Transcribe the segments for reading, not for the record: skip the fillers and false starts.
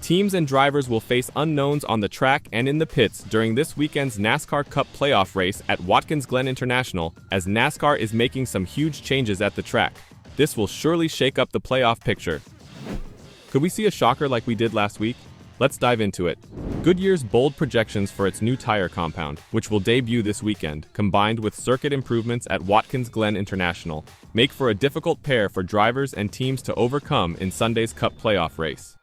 Teams and drivers will face unknowns on the track and in the pits during this weekend's NASCAR Cup playoff race at Watkins Glen International, as NASCAR is making some huge changes at the track. This will surely shake up the playoff picture. Could we see a shocker like we did last week? Let's dive into it. Goodyear's bold projections for its new tire compound, which will debut this weekend, combined with circuit improvements at Watkins Glen International, make for a difficult pair for drivers and teams to overcome in Sunday's Cup playoff race.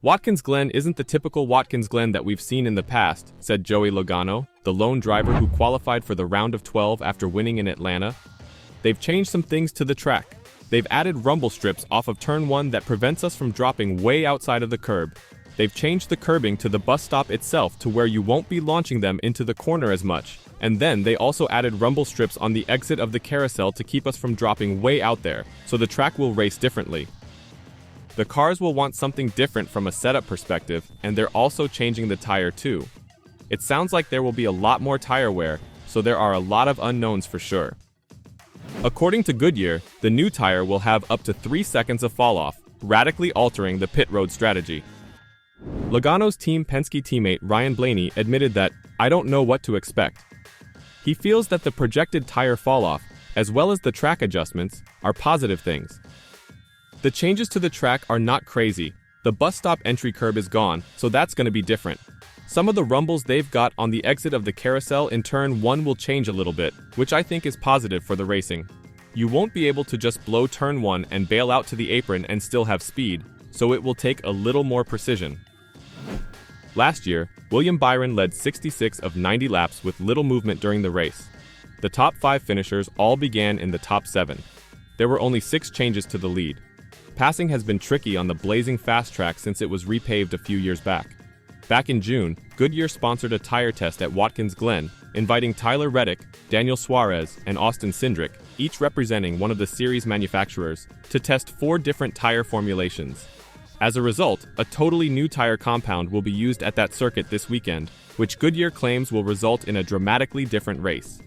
Watkins Glen isn't the typical Watkins Glen that we've seen in the past, said Joey Logano, the lone driver who qualified for the round of 12 after winning in Atlanta. They've changed some things to the track. They've added rumble strips off of turn 1 that prevents us from dropping way outside of the curb. They've changed the curbing to the bus stop itself to where you won't be launching them into the corner as much. And then they also added rumble strips on the exit of the carousel to keep us from dropping way out there, so the track will race differently. The cars will want something different from a setup perspective, and they're also changing the tire too. It sounds like there will be a lot more tire wear, so there are a lot of unknowns for sure. According to Goodyear, the new tire will have up to 3 seconds of falloff, radically altering the pit road strategy. Logano's Team Penske teammate Ryan Blaney admitted that, "I don't know what to expect." He feels that the projected tire falloff, as well as the track adjustments, are positive things. The changes to the track are not crazy. The bus stop entry curb is gone, so that's going to be different. Some of the rumbles they've got on the exit of the carousel in turn 1 will change a little bit, which I think is positive for the racing. You won't be able to just blow turn 1 and bail out to the apron and still have speed, so it will take a little more precision. Last year, William Byron led 66 of 90 laps with little movement during the race. The top 5 finishers all began in the top 7. There were only 6 changes to the lead. Passing has been tricky on the blazing fast track since it was repaved a few years back. Back in June, Goodyear sponsored a tire test at Watkins Glen, inviting Tyler Reddick, Daniel Suarez, and Austin Cindric, each representing one of the series manufacturers, to test 4 different tire formulations. As a result, a totally new tire compound will be used at that circuit this weekend, which Goodyear claims will result in a dramatically different race.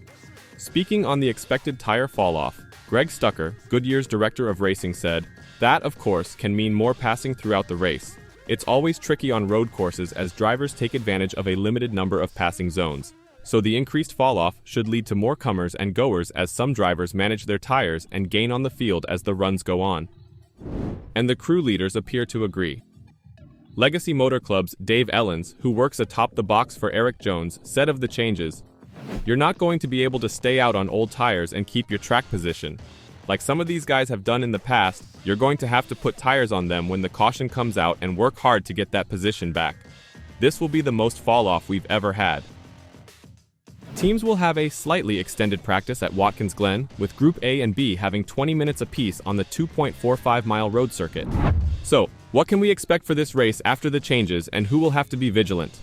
Speaking on the expected tire falloff, Greg Stucker, Goodyear's director of racing, said, "That, of course, can mean more passing throughout the race. It's always tricky on road courses as drivers take advantage of a limited number of passing zones. So the increased falloff should lead to more comers and goers as some drivers manage their tires and gain on the field as the runs go on." And the crew leaders appear to agree. Legacy Motor Club's Dave Ellens, who works atop the box for Eric Jones, said of the changes, "You're not going to be able to stay out on old tires and keep your track position. Like some of these guys have done in the past, you're going to have to put tires on them when the caution comes out and work hard to get that position back. This will be the most fall-off we've ever had." Teams will have a slightly extended practice at Watkins Glen, with Group A and B having 20 minutes apiece on the 2.45-mile road circuit. So, what can we expect for this race after the changes, and who will have to be vigilant?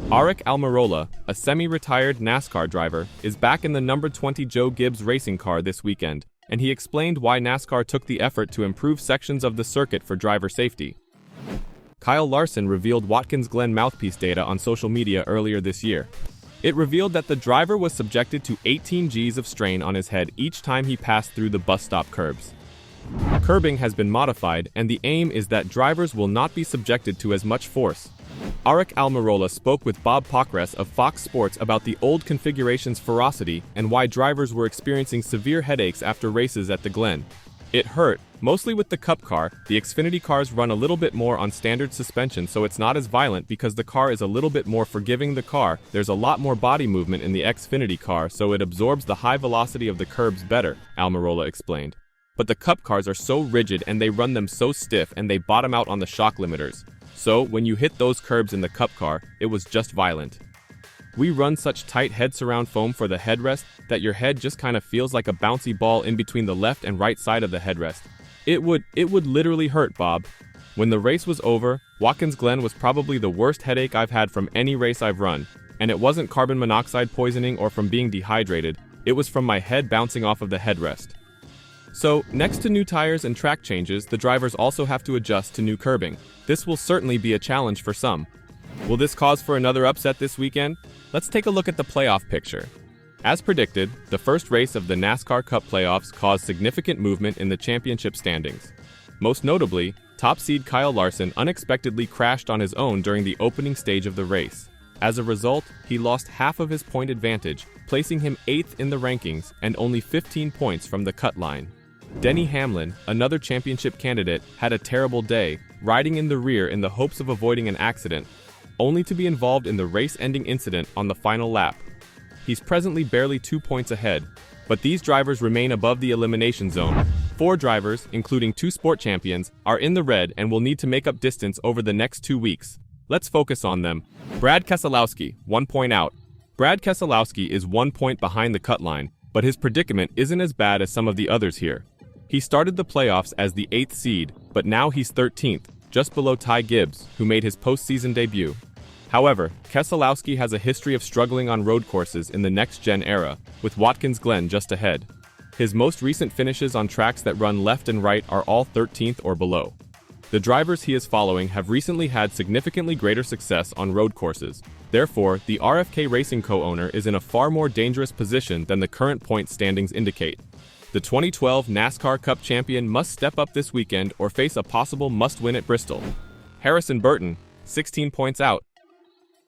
Aric Almirola, a semi-retired NASCAR driver, is back in the number 20 Joe Gibbs racing car this weekend, and he explained why NASCAR took the effort to improve sections of the circuit for driver safety. Kyle Larson revealed Watkins Glen mouthpiece data on social media earlier this year. It revealed that the driver was subjected to 18 Gs of strain on his head each time he passed through the bus stop curbs. Curbing has been modified, and the aim is that drivers will not be subjected to as much force. Aric Almirola spoke with Bob Pockrass of Fox Sports about the old configuration's ferocity and why drivers were experiencing severe headaches after races at the Glen. "It hurt, mostly with the Cup car. The Xfinity cars run a little bit more on standard suspension, so it's not as violent because the car is a little bit more forgiving. There's a lot more body movement in the Xfinity car, so it absorbs the high velocity of the curbs better," Almirola explained. "But the Cup cars are so rigid and they run them so stiff and they bottom out on the shock limiters. So, when you hit those curbs in the Cup car, it was just violent. We run such tight head surround foam for the headrest that your head just kind of feels like a bouncy ball in between the left and right side of the headrest. It would literally hurt, Bob." When the race was over, Watkins Glen was probably the worst headache I've had from any race I've run, and it wasn't carbon monoxide poisoning or from being dehydrated, it was from my head bouncing off of the headrest. So, next to new tires and track changes, the drivers also have to adjust to new curbing. This will certainly be a challenge for some. Will this cause for another upset this weekend? Let's take a look at the playoff picture. As predicted, the first race of the NASCAR Cup playoffs caused significant movement in the championship standings. Most notably, top seed Kyle Larson unexpectedly crashed on his own during the opening stage of the race. As a result, he lost half of his point advantage, placing him 8th in the rankings and only 15 points from the cut line. Denny Hamlin, another championship candidate, had a terrible day, riding in the rear in the hopes of avoiding an accident, only to be involved in the race-ending incident on the final lap. He's presently barely 2 points ahead, but these drivers remain above the elimination zone. 4 drivers, including 2 sport champions, are in the red and will need to make up distance over the next 2 weeks. Let's focus on them. Brad Keselowski, 1 point out. Brad Keselowski is 1 point behind the cut line, but his predicament isn't as bad as some of the others here. He started the playoffs as the 8th seed, but now he's 13th, just below Ty Gibbs, who made his postseason debut. However, Keselowski has a history of struggling on road courses in the next-gen era, with Watkins Glen just ahead. His most recent finishes on tracks that run left and right are all 13th or below. The drivers he is following have recently had significantly greater success on road courses. Therefore, the RFK Racing co-owner is in a far more dangerous position than the current point standings indicate. The 2012 NASCAR Cup champion must step up this weekend or face a possible must-win at Bristol. Harrison Burton, 16 points out.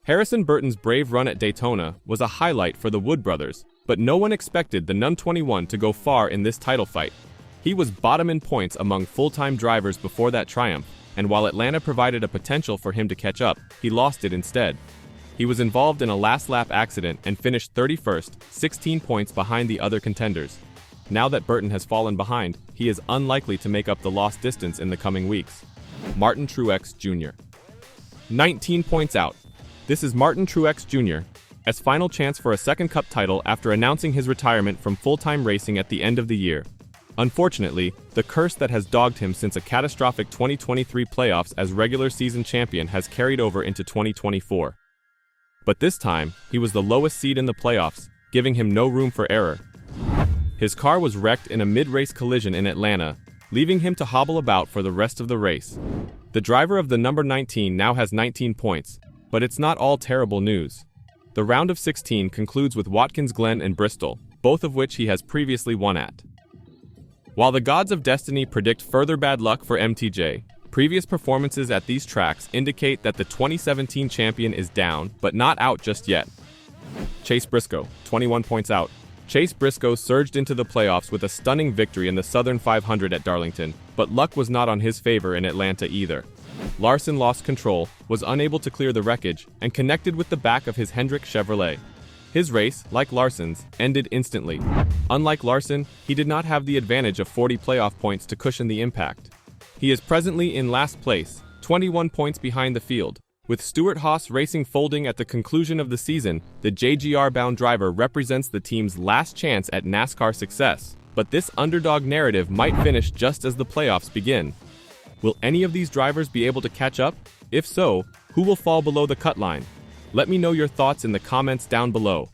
Harrison Burton's brave run at Daytona was a highlight for the Wood brothers, but no one expected the Num 21 to go far in this title fight. He was bottom in points among full-time drivers before that triumph, and while Atlanta provided a potential for him to catch up, he lost it instead. He was involved in a last-lap accident and finished 31st, 16 points behind the other contenders. Now that Burton has fallen behind, he is unlikely to make up the lost distance in the coming weeks. Martin Truex Jr. 19 points out. This is Martin Truex Jr. as final chance for a second Cup title after announcing his retirement from full-time racing at the end of the year. Unfortunately, the curse that has dogged him since a catastrophic 2023 playoffs as regular season champion has carried over into 2024. But this time, he was the lowest seed in the playoffs, giving him no room for error. His car was wrecked in a mid-race collision in Atlanta, leaving him to hobble about for the rest of the race. The driver of the number 19 now has 19 points, but it's not all terrible news. The round of 16 concludes with Watkins Glen and Bristol, both of which he has previously won at. While the gods of destiny predict further bad luck for MTJ, previous performances at these tracks indicate that the 2017 champion is down, but not out just yet. Chase Briscoe, 21 points out. Chase Briscoe surged into the playoffs with a stunning victory in the Southern 500 at Darlington, but luck was not on his favor in Atlanta either. Larson lost control, was unable to clear the wreckage, and connected with the back of his Hendrick Chevrolet. His race, like Larson's, ended instantly. Unlike Larson, he did not have the advantage of 40 playoff points to cushion the impact. He is presently in last place, 21 points behind the field. With Stewart-Haas Racing folding at the conclusion of the season, the JGR-bound driver represents the team's last chance at NASCAR success. But this underdog narrative might finish just as the playoffs begin. Will any of these drivers be able to catch up? If so, who will fall below the cut line? Let me know your thoughts in the comments down below.